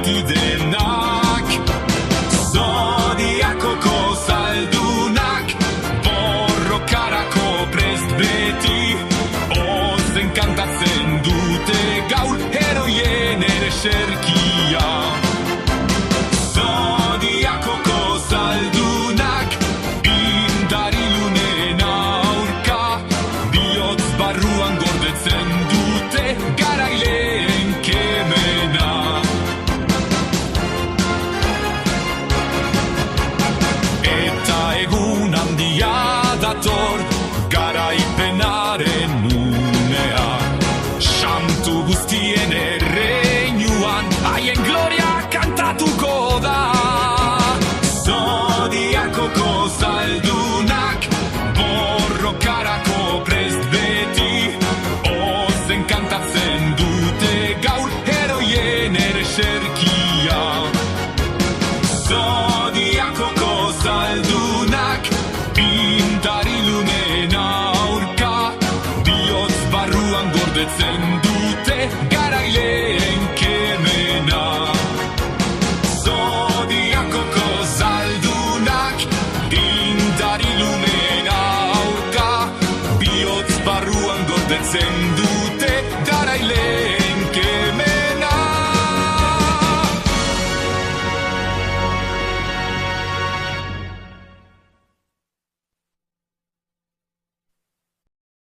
didenak, zodiakoko zaldunak, borrokarako prest beti, ozen kantatzen dute gaur heroien ere serkia. Zodiakoko zaldunak, indarilunen aurka, bihotz barruan gordetzen dute garaileen kemena. Eta egun handia dator, garaipenaren unea, santu guztien erreinuan, haien gloria kantatuko da. Zodiakoko zaldunak, borrokarako prest beti, ozen kantatzen dute gaur heroien ere serkia. Zodiakoko zaldunak, indarilunen aurka, bihotz barruan gordetzen dute garaileen kemena. Zodiakoko zaldunak, indarilunen aurka, bihotz barruan gordetzen